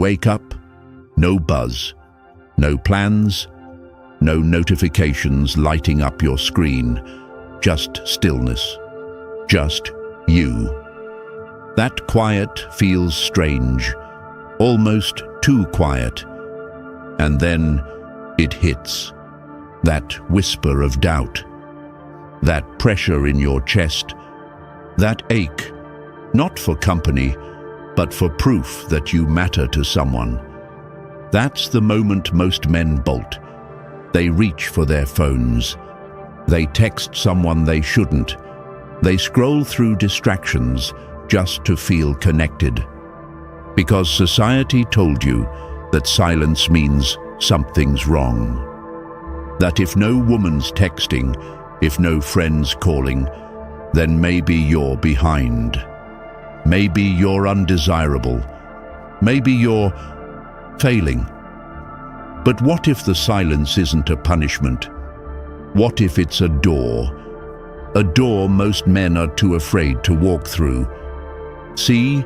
wake up, no buzz, no plans, no notifications lighting up your screen, just stillness, just you. That quiet feels strange, almost too quiet. And then it hits, that whisper of doubt, that pressure in your chest, that ache, not for company, but for proof that you matter to someone. That's the moment most men bolt. They reach for their phones. They text someone they shouldn't. They scroll through distractions just to feel connected. Because society told you that silence means something's wrong. That if no woman's texting, if no friend's calling, then maybe you're behind. Maybe you're undesirable. Maybe you're failing. But what if the silence isn't a punishment? What if it's a door? A door most men are too afraid to walk through. See,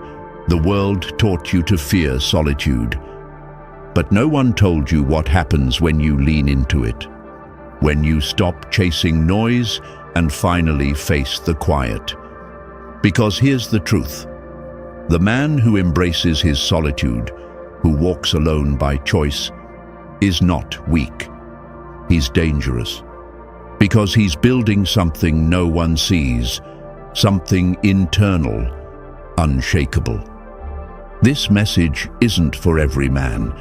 the world taught you to fear solitude. But no one told you what happens when you lean into it. When you stop chasing noise and finally face the quiet. Because here's the truth. The man who embraces his solitude, who walks alone by choice, is not weak. He's dangerous. Because he's building something no one sees, something internal, unshakable. This message isn't for every man.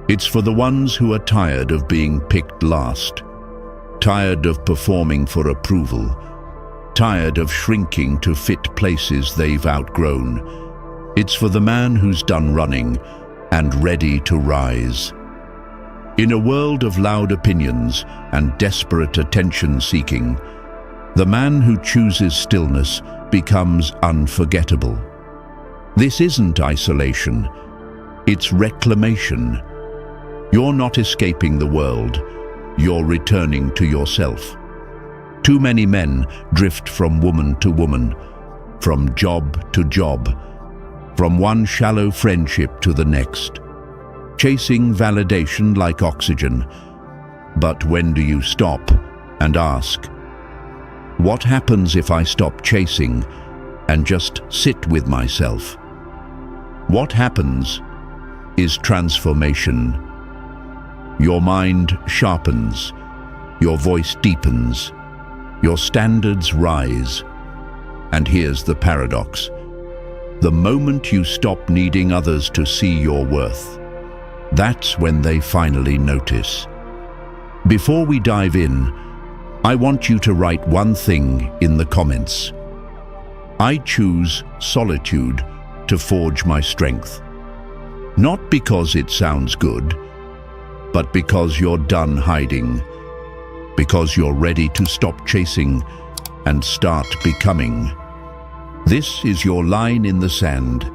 It's for the ones who are tired of being picked last, tired of performing for approval, tired of shrinking to fit places they've outgrown. It's for the man who's done running and ready to rise. In a world of loud opinions and desperate attention-seeking, the man who chooses stillness becomes unforgettable. This isn't isolation, it's reclamation. You're not escaping the world, you're returning to yourself. Too many men drift from woman to woman, from job to job, from one shallow friendship to the next, chasing validation like oxygen. But when do you stop and ask, what happens if I stop chasing and just sit with myself? What happens is transformation. Your mind sharpens, your voice deepens, your standards rise. And here's the paradox. The moment you stop needing others to see your worth, that's when they finally notice. Before we dive in, I want you to write one thing in the comments. I choose solitude to forge my strength. Not because it sounds good, but because you're done hiding, because you're ready to stop chasing and start becoming. This is your line in the sand.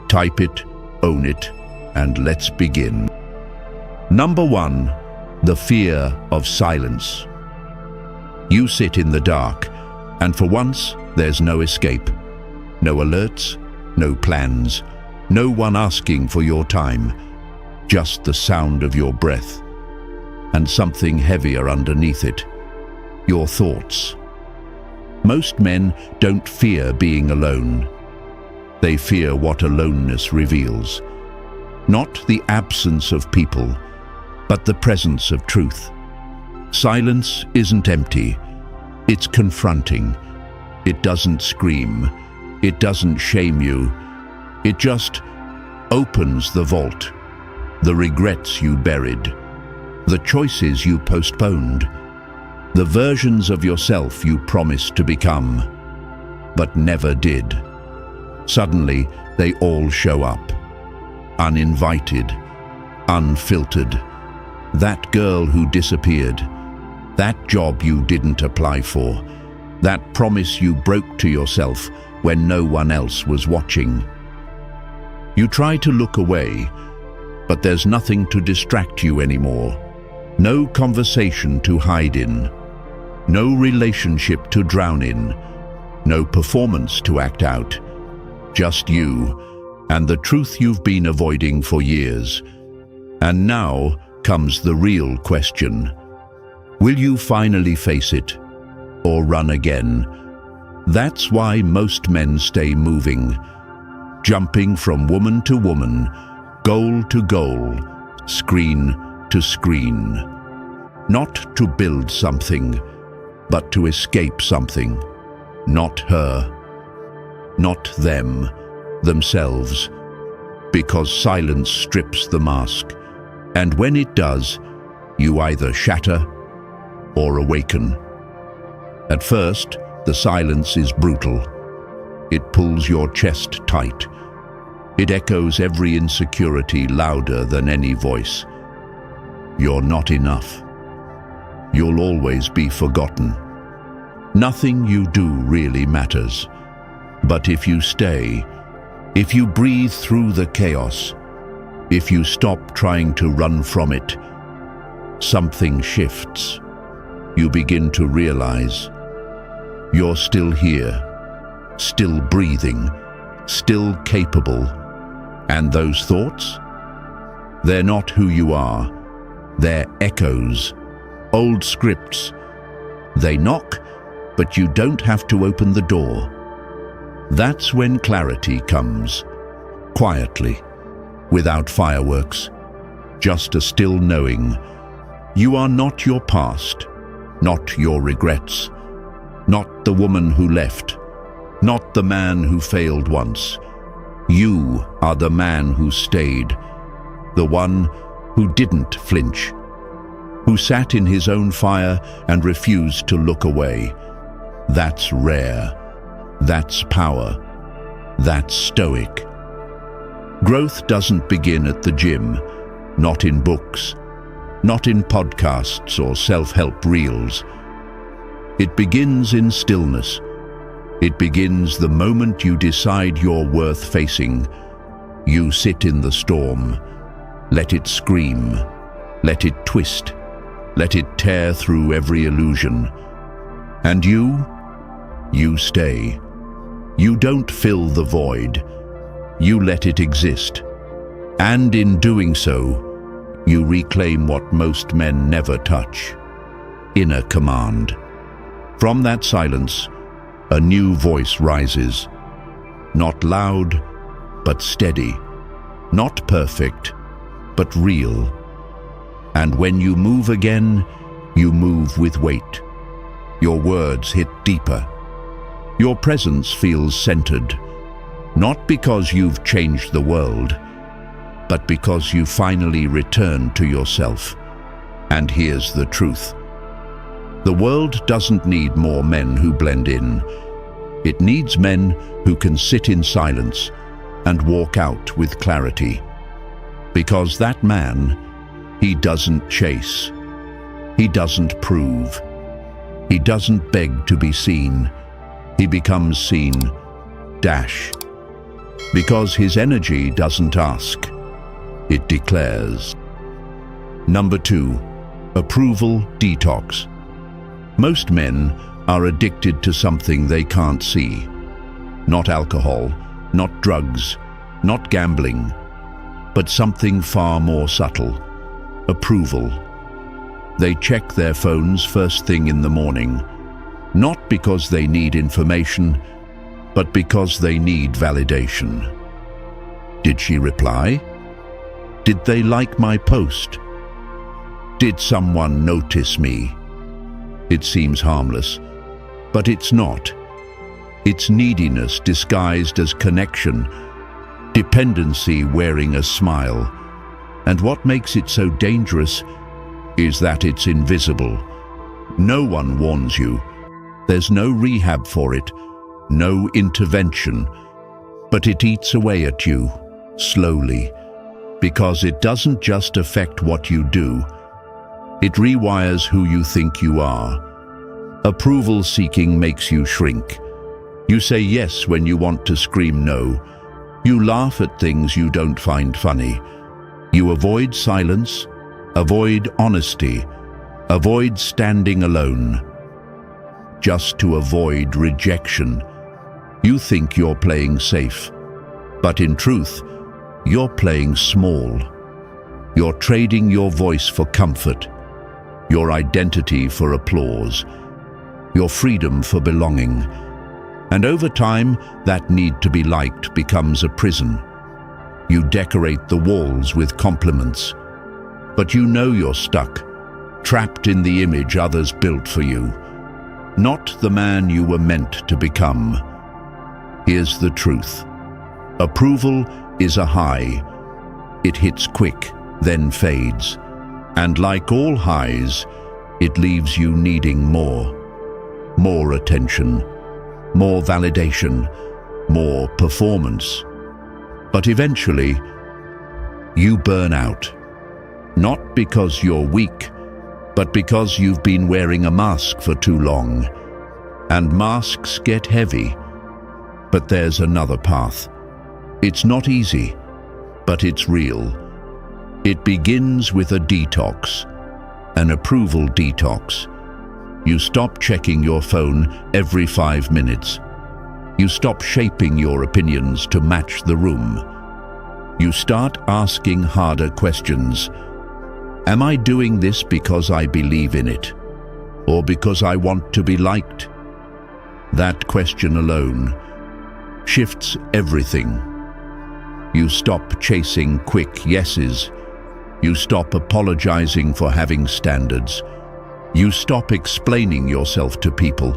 Type it, own it, and let's begin. Number 1, the fear of silence. You sit in the dark, and for once, there's no escape. No alerts, no plans, no one asking for your time. Just the sound of your breath, and something heavier underneath it, your thoughts. Most men don't fear being alone. They fear what aloneness reveals. Not the absence of people, but the presence of truth. Silence isn't empty. It's confronting. It doesn't scream. It doesn't shame you. It just opens the vault. The regrets you buried. The choices you postponed. The versions of yourself you promised to become, but never did. Suddenly, they all show up. Uninvited, unfiltered. That girl who disappeared. That job you didn't apply for. That promise you broke to yourself when no one else was watching. You try to look away, but there's nothing to distract you anymore. No conversation to hide in. No relationship to drown in. No performance to act out. Just you, and the truth you've been avoiding for years. And now comes the real question. Will you finally face it, or run again? That's why most men stay moving, jumping from woman to woman, goal to goal, screen to screen. Not to build something, but to escape something. Not her, not them, themselves. Because silence strips the mask, and when it does, you either shatter or awaken. At first, the silence is brutal. It pulls your chest tight. It echoes every insecurity louder than any voice. You're not enough. You'll always be forgotten. Nothing you do really matters. But if you stay, if you breathe through the chaos, if you stop trying to run from it, something shifts. You begin to realize you're still here, still breathing, still capable. And those thoughts? They're not who you are. They're echoes, old scripts. They knock, but you don't have to open the door. That's when clarity comes, quietly, without fireworks, just a still knowing. You are not your past, not your regrets, not the woman who left, not the man who failed once. You are the man who stayed, the one who didn't flinch, who sat in his own fire and refused to look away. That's rare. That's power. That's stoic. Growth doesn't begin at the gym, not in books, not in podcasts or self-help reels. It begins in stillness. It begins the moment you decide you're worth facing. You sit in the storm. Let it scream. Let it twist. Let it tear through every illusion. And you stay. You don't fill the void. You let it exist. And in doing so, you reclaim what most men never touch: inner command. From that silence, a new voice rises. Not loud, but steady. Not perfect, but real. And when you move again, you move with weight. Your words hit deeper. Your presence feels centered. Not because you've changed the world, but because you finally return to yourself. And here's the truth. The world doesn't need more men who blend in. It needs men who can sit in silence and walk out with clarity. Because that man, he doesn't chase. He doesn't prove. He doesn't beg to be seen. He becomes seen. Because his energy doesn't ask. It declares. Number 2, approval detox. Most men are addicted to something they can't see. Not alcohol, not drugs, not gambling, but something far more subtle: approval. They check their phones first thing in the morning, not because they need information, but because they need validation. Did she reply? Did they like my post? Did someone notice me? It seems harmless, but it's not. It's neediness disguised as connection, dependency wearing a smile. And what makes it so dangerous is that it's invisible. No one warns you. There's no rehab for it, no intervention, but it eats away at you, slowly, because it doesn't just affect what you do. It rewires who you think you are. Approval seeking makes you shrink. You say yes when you want to scream no. You laugh at things you don't find funny. You avoid silence, avoid honesty, avoid standing alone. Just to avoid rejection. You think you're playing safe, But in truth, you're playing small. You're trading your voice for comfort, your identity for applause, your freedom for belonging. And over time, that need to be liked becomes a prison. You decorate the walls with compliments, but you know you're stuck, trapped in the image others built for you, not the man you were meant to become. Here's the truth. Approval is a high. It hits quick, then fades. And like all highs, it leaves you needing more. More attention, more validation, more performance. But eventually, you burn out. Not because you're weak, but because you've been wearing a mask for too long. And masks get heavy. But there's another path. It's not easy, but it's real. It begins with a detox, an approval detox. You stop checking your phone every 5 minutes. You stop shaping your opinions to match the room. You start asking harder questions. Am I doing this because I believe in it, or because I want to be liked? That question alone shifts everything. You stop chasing quick yeses. You stop apologizing for having standards. You stop explaining yourself to people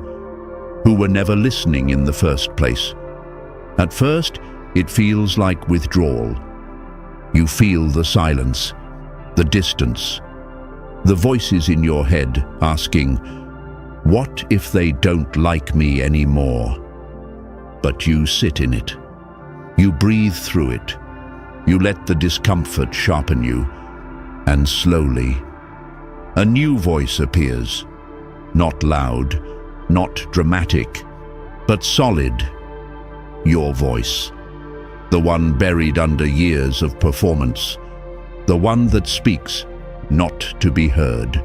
who were never listening in the first place. At first, it feels like withdrawal. You feel the silence, the distance, the voices in your head asking, what if they don't like me anymore? But you sit in it. You breathe through it. You let the discomfort sharpen you, and slowly, a new voice appears. Not loud, not dramatic, but solid. Your voice. The one buried under years of performance. The one that speaks, not to be heard,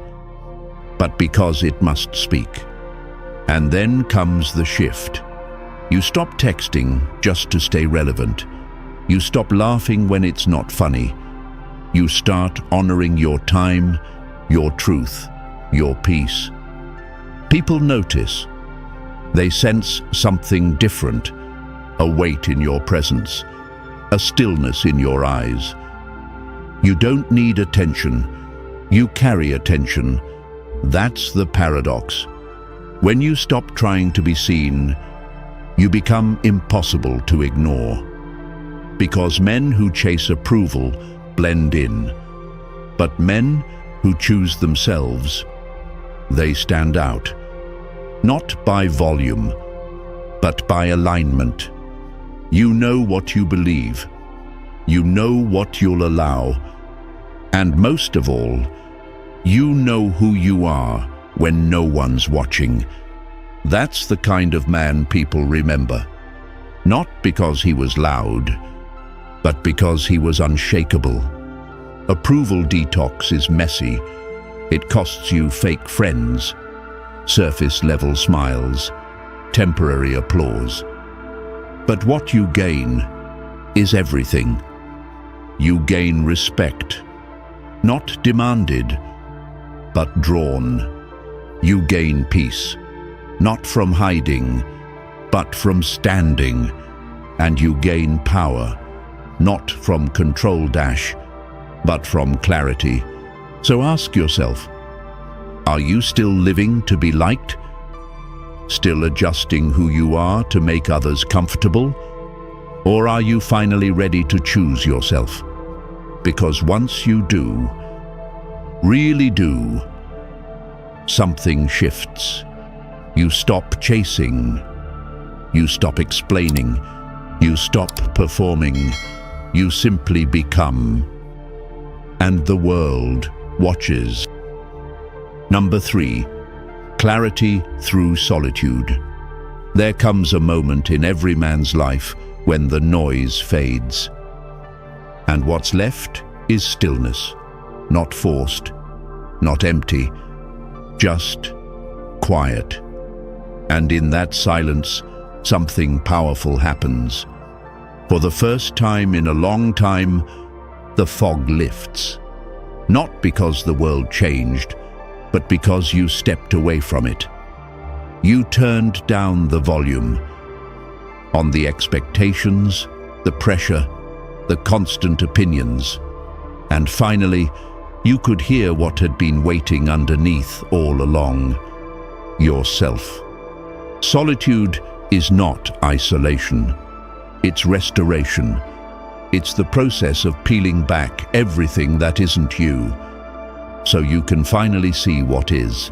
but because it must speak. And then comes the shift. You stop texting just to stay relevant. You stop laughing when it's not funny. You start honoring your time, your truth, your peace. People notice. They sense something different, a weight in your presence, a stillness in your eyes. You don't need attention. You carry attention. That's the paradox. When you stop trying to be seen, you become impossible to ignore. Because men who chase approval blend in, but men who choose themselves, they stand out. Not by volume, but by alignment. You know what you believe. You know what you'll allow. And most of all, you know who you are when no one's watching. That's the kind of man people remember. Not because he was loud, but because he was unshakable. Approval detox is messy. It costs you fake friends, surface-level smiles, temporary applause. But what you gain is everything. You gain respect, not demanded, but drawn. You gain peace, not from hiding, but from standing. And you gain power, not from control dash, but from clarity. So ask yourself, are you still living to be liked? Still adjusting who you are to make others comfortable? Or are you finally ready to choose yourself? Because once you do, really do, something shifts. You stop chasing. You stop explaining. You stop performing. You simply become. And the world watches. Number 3, clarity through solitude. There comes a moment in every man's life when the noise fades. And what's left is stillness, not forced, not empty, just quiet. And in that silence, something powerful happens. For the first time in a long time, the fog lifts. Not because the world changed, but because you stepped away from it. You turned down the volume on the expectations, the pressure, the constant opinions, and finally, you could hear what had been waiting underneath all along: yourself. Solitude is not isolation. It's restoration. It's the process of peeling back everything that isn't you, so you can finally see what is.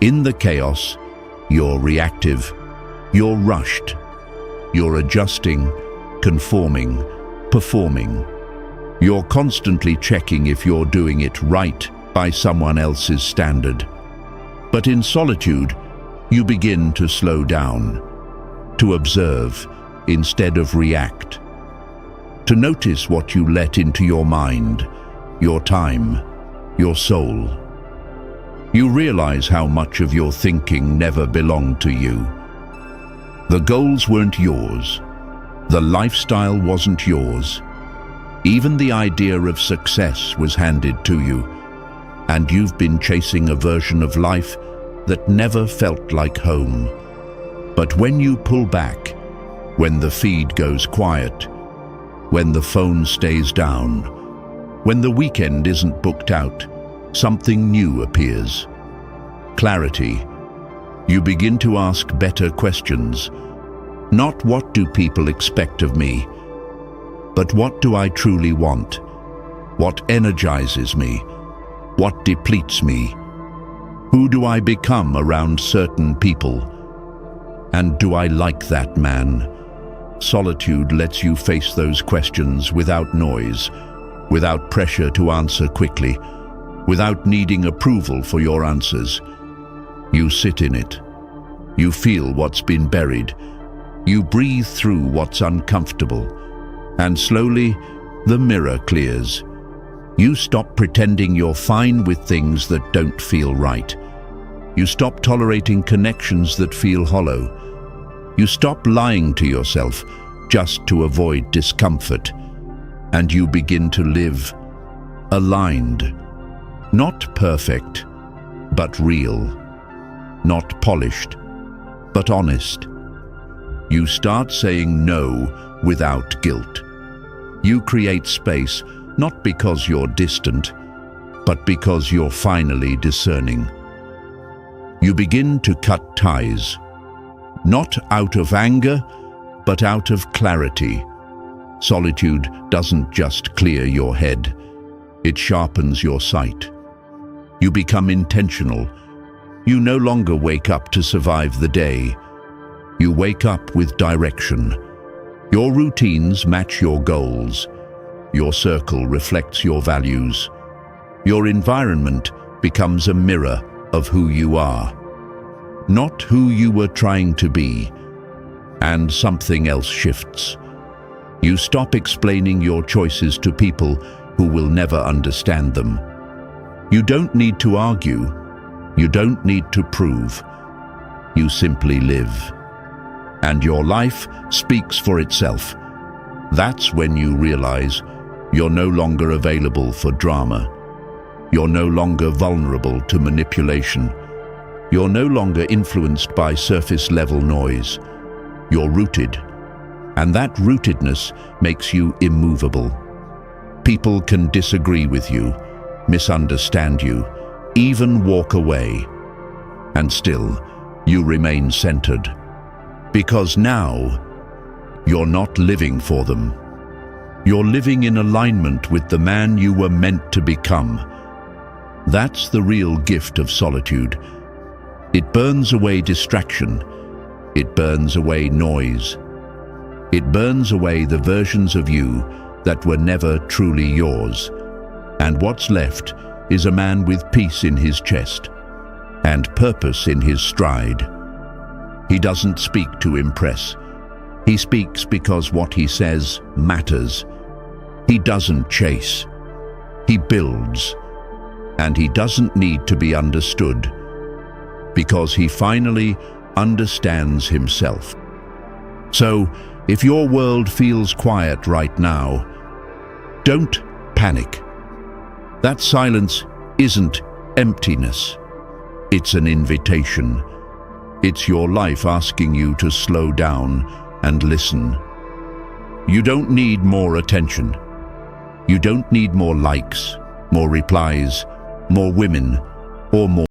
In the chaos, you're reactive, you're rushed, you're adjusting, conforming, performing. You're constantly checking if you're doing it right by someone else's standard. But in solitude, you begin to slow down, to observe instead of react, to notice what you let into your mind, your time, your soul. You realize how much of your thinking never belonged to you. The goals weren't yours. The lifestyle wasn't yours. Even the idea of success was handed to you, and you've been chasing a version of life that never felt like home. But when you pull back, when the feed goes quiet, when the phone stays down, when the weekend isn't booked out, something new appears. Clarity. You begin to ask better questions. Not what do people expect of me, but what do I truly want? What energizes me? What depletes me? Who do I become around certain people? And do I like that man? Solitude lets you face those questions without noise, without pressure to answer quickly, without needing approval for your answers. You sit in it. You feel what's been buried. You breathe through what's uncomfortable. And slowly, the mirror clears. You stop pretending you're fine with things that don't feel right. You stop tolerating connections that feel hollow. You stop lying to yourself just to avoid discomfort. And you begin to live aligned. Not perfect, but real. Not polished, but honest. You start saying no without guilt. You create space, not because you're distant, but because you're finally discerning. You begin to cut ties, not out of anger, but out of clarity. Solitude doesn't just clear your head, it sharpens your sight. You become intentional. You no longer wake up to survive the day. You wake up with direction. Your routines match your goals. Your circle reflects your values. Your environment becomes a mirror of who you are, not who you were trying to be. And something else shifts. You stop explaining your choices to people who will never understand them. You don't need to argue. You don't need to prove. You simply live. And your life speaks for itself. That's when you realize you're no longer available for drama. You're no longer vulnerable to manipulation. You're no longer influenced by surface-level noise. You're rooted, and that rootedness makes you immovable. People can disagree with you, misunderstand you, even walk away, and still you remain centered. Because now, you're not living for them. You're living in alignment with the man you were meant to become. That's the real gift of solitude. It burns away distraction. It burns away noise. It burns away the versions of you that were never truly yours. And what's left is a man with peace in his chest and purpose in his stride. He doesn't speak to impress. He speaks because what he says matters. He doesn't chase. He builds. And he doesn't need to be understood, because he finally understands himself. So, If your world feels quiet right now, don't panic. That silence isn't emptiness. It's an invitation. It's your life asking you to slow down and listen. You don't need more attention. You don't need more likes, more replies, more women, or more